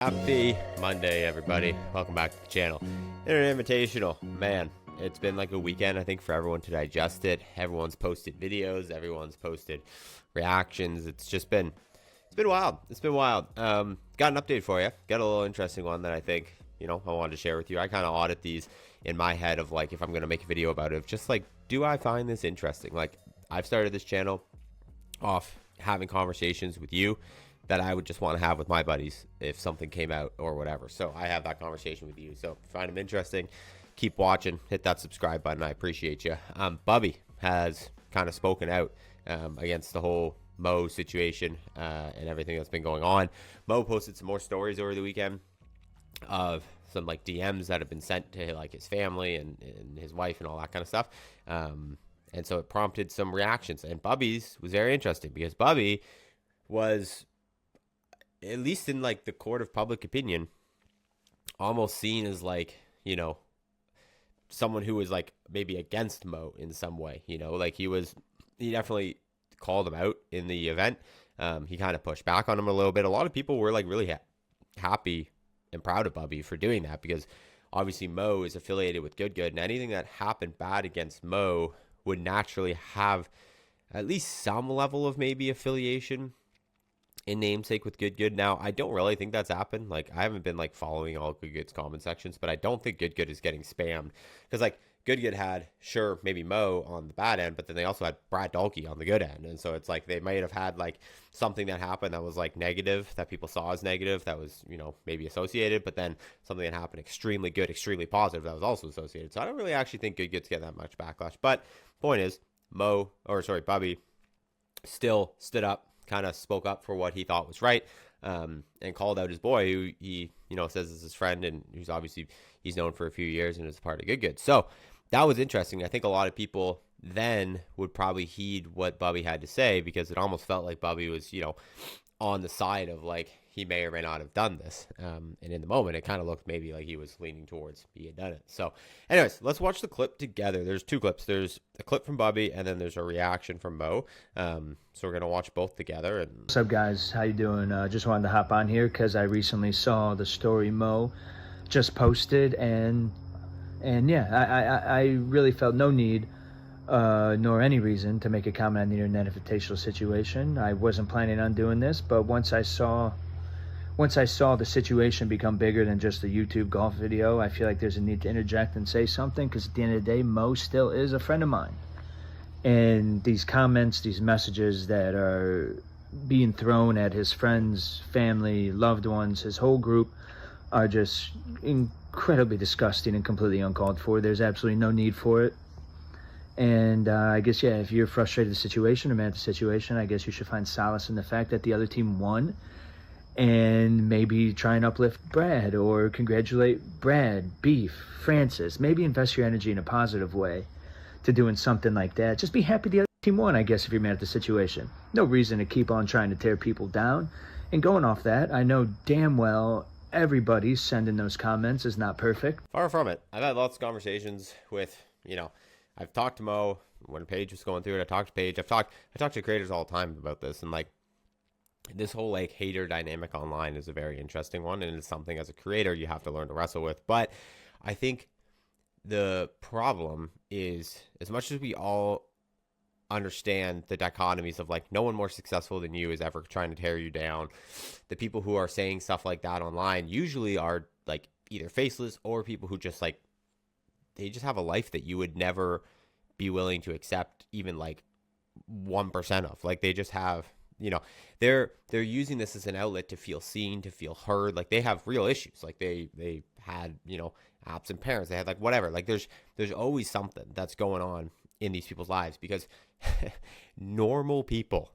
Happy Monday, everybody. Welcome back to the channel. Internet Invitational. Man, it's been like a weekend, I think, for everyone to digest it. Everyone's posted videos. Everyone's posted reactions. It's been wild. It's been wild. Got an update for you. Got a little interesting one that I think, I wanted to share with you. I kind of audit these in my head of like, if I'm going to make a video about it, just like, do I find this interesting? Like, I've started this channel off having conversations with you that I would just want to have with my buddies if something came out or whatever. So I have that conversation with you. So if you find them interesting, keep watching, hit that subscribe button. I appreciate you. Bubby has kind of spoken out against the whole Mo situation and everything that's been going on. Mo posted some more stories over the weekend of some like DMs that have been sent to like his family and his wife and all that kind of stuff. And so it prompted some reactions. And Bubby's was very interesting because Bubby was, at least in like the court of public opinion, almost seen as like, someone who was like maybe against Mo in some way, like he definitely called him out in the event. He kind of pushed back on him a little bit. A lot of people were like really happy and proud of Bubby for doing that because obviously Mo is affiliated with Good and anything that happened bad against Mo would naturally have at least some level of maybe affiliation in namesake with Good. Now, I don't really think that's happened. Like, I haven't been like following all Good's comment sections, but I don't think Good is getting spammed because like Good had, sure, maybe Mo on the bad end, but then they also had Brad Dalkey on the good end. And so it's like they might have had like something that happened that was like negative, that people saw as negative, that was, maybe associated, but then something that happened extremely good, extremely positive that was also associated. So I don't really actually think Good's getting that much backlash. But point is, Bubby still stood up, kind of spoke up for what he thought was right, and called out his boy, who he, says is his friend, and who's obviously he's known for a few years and is a part of Good. So that was interesting. I think a lot of people then would probably heed what Bubby had to say because it almost felt like Bubby was, on the side of like he may or may not have done this. And in the moment, it kind of looked maybe like he was leaning towards he had done it. So anyways, let's watch the clip together. There's two clips. There's a clip from Bubby and then there's a reaction from Mo. So we're going to watch both together. And what's up, guys? How you doing? Just wanted to hop on here because I recently saw the story Mo just posted, and yeah, I really felt no need nor any reason to make a comment on the Internet Invitational situation. I wasn't planning on doing this, but once I saw the situation become bigger than just a YouTube golf video, I feel like there's a need to interject and say something because at the end of the day, Mo still is a friend of mine. And these comments, these messages that are being thrown at his friends, family, loved ones, his whole group are just incredibly disgusting and completely uncalled for. There's absolutely no need for it. And I guess, yeah, if you're frustrated with the situation or mad at the situation, I guess you should find solace in the fact that the other team won and maybe try and uplift Brad or congratulate Brad, Beef, Francis. Maybe invest your energy in a positive way to doing something like that. Just be happy the other team won, I guess, if you're mad at the situation. No reason to keep on trying to tear people down. And going off that, I know damn well everybody sending those comments is not perfect. Far from it. I've had lots of conversations with, I've talked to Mo when Paige was going through it. I talked to Paige. I talk to creators all the time about this, and like this whole like hater dynamic online is a very interesting one, and it's something as a creator you have to learn to wrestle with. But I think the problem is, as much as we all understand the dichotomies of like no one more successful than you is ever trying to tear you down, the people who are saying stuff like that online usually are like either faceless or people who just like they just have a life that you would never be willing to accept even like 1% of. Like they just have, they're using this as an outlet to feel seen, to feel heard. Like they have real issues. Like they had, absent parents. They had like whatever. Like there's always something that's going on in these people's lives because normal people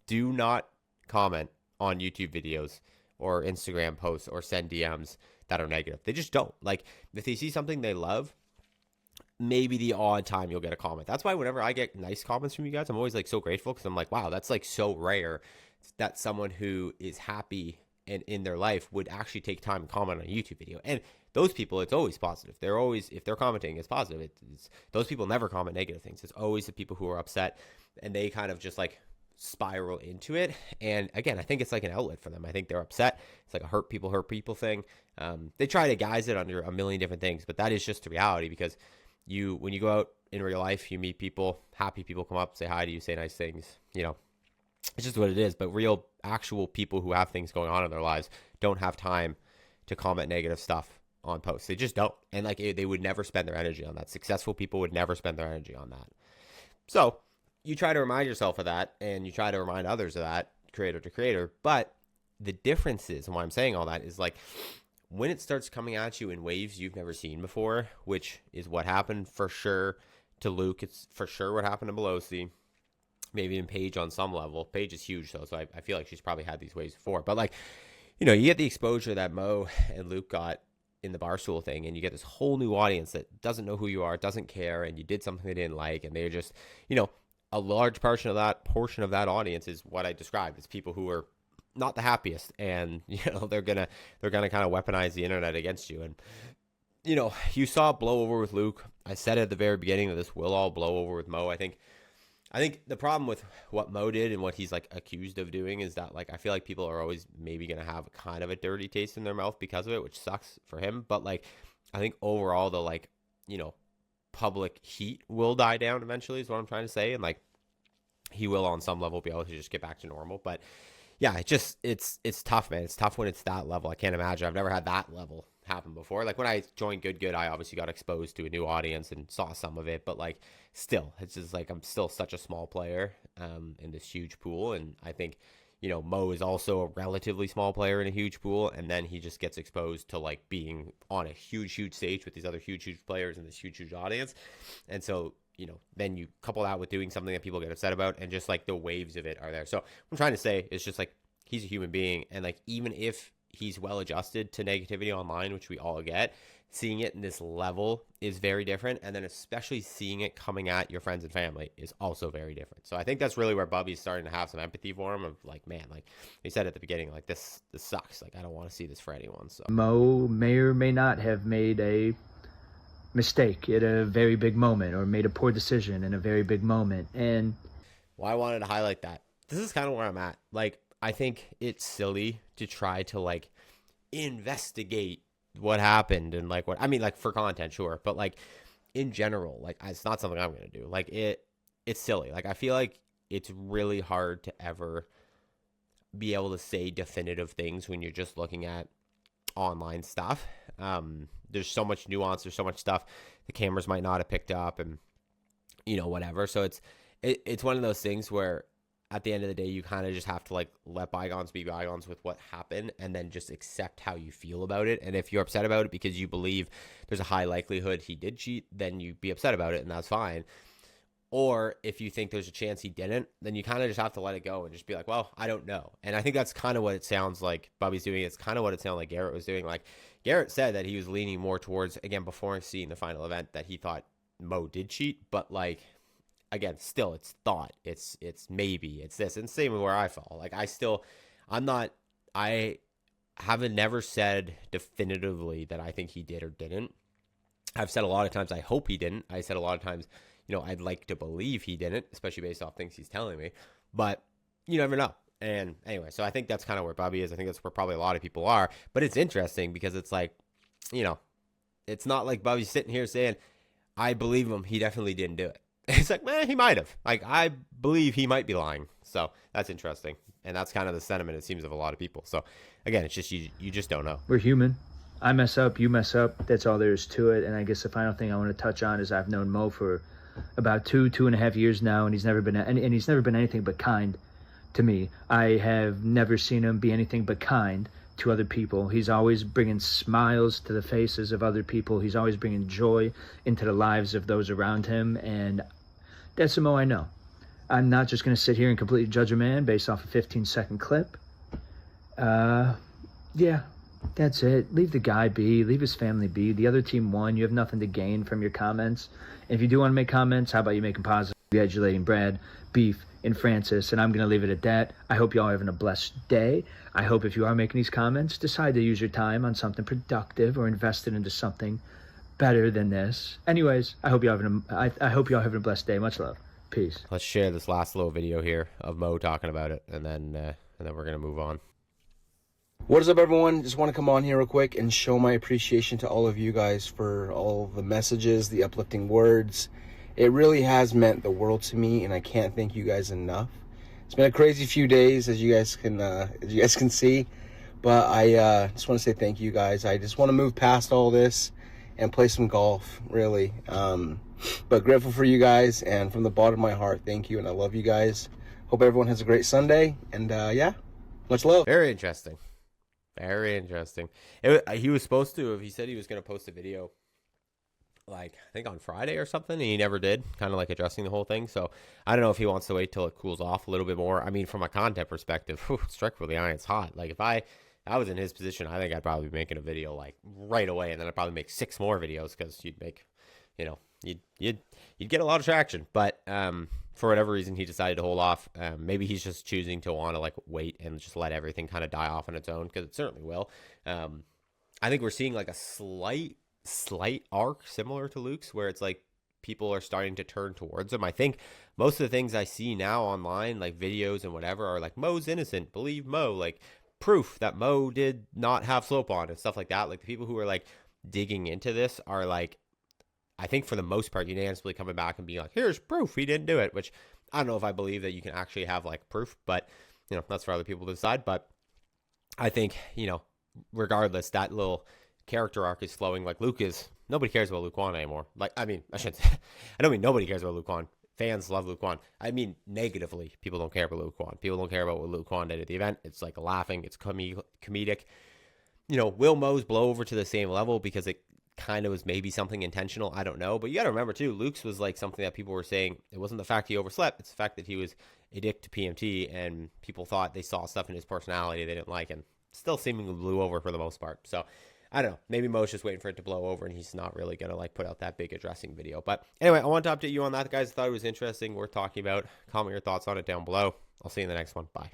do not comment on YouTube videos or Instagram posts or send DMs that are negative. They just don't. Like if they see something they love, maybe the odd time you'll get a comment. That's why whenever I get nice comments from you guys, I'm always like so grateful because I'm like, wow, that's like so rare that someone who is happy and in their life would actually take time to comment on a YouTube video. And those people, it's always positive. They're always, if they're commenting, it's positive. Those people never comment negative things. It's always the people who are upset and they kind of just like spiral into it. And again, I think it's like an outlet for them. I think they're upset. It's like a hurt people thing. They try to guise it under a million different things, but that is just the reality, because when you go out in real life, you meet people, happy people come up, say hi to you, say nice things, it's just what it is. But real, actual people who have things going on in their lives don't have time to comment negative stuff on posts. They just don't. And like, they would never spend their energy on that. Successful people would never spend their energy on that. So you try to remind yourself of that, and you try to remind others of that, creator to creator. But the difference is, and why I'm saying all that is, like, when it starts coming at you in waves you've never seen before, which is what happened for sure to Luke. It's for sure what happened to Pelosi. Maybe in Paige on some level. Paige is huge, though, so I feel like she's probably had these waves before. But, like, you get the exposure that Mo and Luke got in the Barstool thing, and you get this whole new audience that doesn't know who you are, doesn't care, and you did something they didn't like, and they're just, a large portion of that audience is what I described. It's people who are not the happiest, and they're gonna kind of weaponize the internet against you. And you saw it blow over with Luke. I said at the very beginning that this will all blow over with Mo. I think the problem with what Mo did and what he's like accused of doing is that, like, I feel like people are always maybe gonna have kind of a dirty taste in their mouth because of it, which sucks for him. But like, I think overall the public heat will die down eventually, is what I'm trying to say. And like, he will on some level be able to just get back to normal. But yeah, it's tough, man. It's tough when it's that level. I can't imagine. I've never had that level happen before. Like, when I joined Good, I obviously got exposed to a new audience and saw some of it, but like, still, it's just like, I'm still such a small player in this huge pool. And I think, Mo is also a relatively small player in a huge pool, and then he just gets exposed to like being on a huge stage with these other huge players and this huge audience. And so, then you couple that with doing something that people get upset about, and just like the waves of it are there. So what I'm trying to say is just like, he's a human being, and like, even if he's well adjusted to negativity online, which we all get, seeing it in this level is very different. And then especially seeing it coming at your friends and family is also very different. So I think that's really where Bubby's starting to have some empathy for him, of like, man, like he said at the beginning, like, this sucks. Like, I don't want to see this for anyone. So Mo may or may not have made a mistake at a very big moment, or made a poor decision in a very big moment. And I wanted to highlight that. This is kind of where I'm at. Like, I think it's silly to try to like investigate what happened and like like for content, sure, but like in general, like, it's not something I'm going to do. Like, it's silly. Like, I feel like it's really hard to ever be able to say definitive things when you're just looking at online stuff. There's so much nuance, there's so much stuff the cameras might not have picked up, and whatever. So it's one of those things where at the end of the day, you kind of just have to like let bygones be bygones with what happened, and then just accept how you feel about it. And if you're upset about it because you believe there's a high likelihood he did cheat, then you be upset about it, and that's fine. Or if you think there's a chance he didn't, then you kind of just have to let it go and just be like, well, I don't know. And I think that's kind of what it sounds like Bubby's doing. It's kind of what it sounded like Garrett was doing. Like, Garrett said that he was leaning more towards, again, before seeing the final event, that he thought Mo did cheat. But like, again, still, it's thought. It's maybe, it's this. And same with where I fall. Like, I haven't never said definitively that I think he did or didn't. I've said a lot of times I hope he didn't. I said a lot of times, I'd like to believe he didn't, especially based off things he's telling me. But you never know. And anyway, so I think that's kind of where Bubby is. I think that's where probably a lot of people are. But it's interesting because it's like, it's not like Bubby's sitting here saying, I believe him, he definitely didn't do it. It's like, man, he might have. Like, I believe he might be lying. So that's interesting. And that's kind of the sentiment, it seems, of a lot of people. So again, it's just, you just don't know. We're human. I mess up, you mess up. That's all there is to it. And I guess the final thing I want to touch on is I've known Mo for about 2.5 years now, and he's never been anything but kind to me. I have never seen him be anything but kind to other people. He's always bringing smiles to the faces of other people. He's always bringing joy into the lives of those around him, and that's the Mo I know. I'm not just going to sit here and completely judge a man based off a 15-second clip. Yeah, that's it. Leave the guy be. Leave his family be. The other team won. You have nothing to gain from your comments. And if you do want to make comments, how about you make them positive, congratulating Brad, Beef, and Francis. And I'm going to leave it at that. I hope you all are having a blessed day. I hope if you are making these comments, decide to use your time on something productive or invest it into something better than this. Anyways, I hope you all having a blessed day. Much love. Peace. Let's share this last little video here of Mo talking about it, and then we're gonna move on. What is up, everyone? Just want to come on here real quick and show my appreciation to all of you guys for all the messages, the uplifting words. It really has meant the world to me, and I can't thank you guys enough. It's been a crazy few days, as you guys can see, but I just want to say thank you guys. I just want to move past all this and play some golf, really. But grateful for you guys, and from the bottom of my heart, thank you, and I love you guys. Hope everyone has a great Sunday, and yeah, much love. Very interesting. Very interesting. He was supposed to have, he said he was going to post a video, like, I think on Friday or something, and he never did, kind of like addressing the whole thing. So I don't know if he wants to wait till it cools off a little bit more. I mean, from a content perspective, strike with the iron, it's hot. Like, if I was in his position, I think I'd probably be making a video, like, right away, and then I'd probably make 6 more videos, because you'd make, you know, you'd get a lot of traction. But for whatever reason, he decided to hold off. Maybe he's just choosing to want to, like, wait and just let everything kind of die off on its own, because it certainly will. I think we're seeing, like, a slight arc similar to Luke's, where it's like people are starting to turn towards him. I think most of the things I see now online, like videos and whatever, are like, Mo's innocent, believe Mo, like proof that Mo did not have slope on and stuff like that. Like, the people who are like digging into this are, like, I think for the most part unanimously coming back and being like, here's proof he didn't do it, which I don't know if I believe that you can actually have, like, proof, but, you know, that's for other people to decide. But I think, you know, regardless, that little character arc is flowing. Like, nobody cares about Luke Wan anymore. Like, I mean, I don't mean nobody cares about Luke Wan. Fans love Luke Wan. I mean, negatively, people don't care about Luke Wan. People don't care about what Luke Wan did at the event. It's like laughing. It's comedic. You know, will Mo's blow over to the same level because it kind of was maybe something intentional? I don't know. But you got to remember, too, Luke's was like something that people were saying. It wasn't the fact he overslept. It's the fact that he was a dick to PMT, and people thought they saw stuff in his personality they didn't like, and still seemingly blew over for the most part. So I don't know. Maybe Mo's just waiting for it to blow over, and he's not really going to, like, put out that big addressing video. But anyway, I want to update you on that, guys. I thought it was interesting, worth talking about. Comment your thoughts on it down below. I'll see you in the next one. Bye.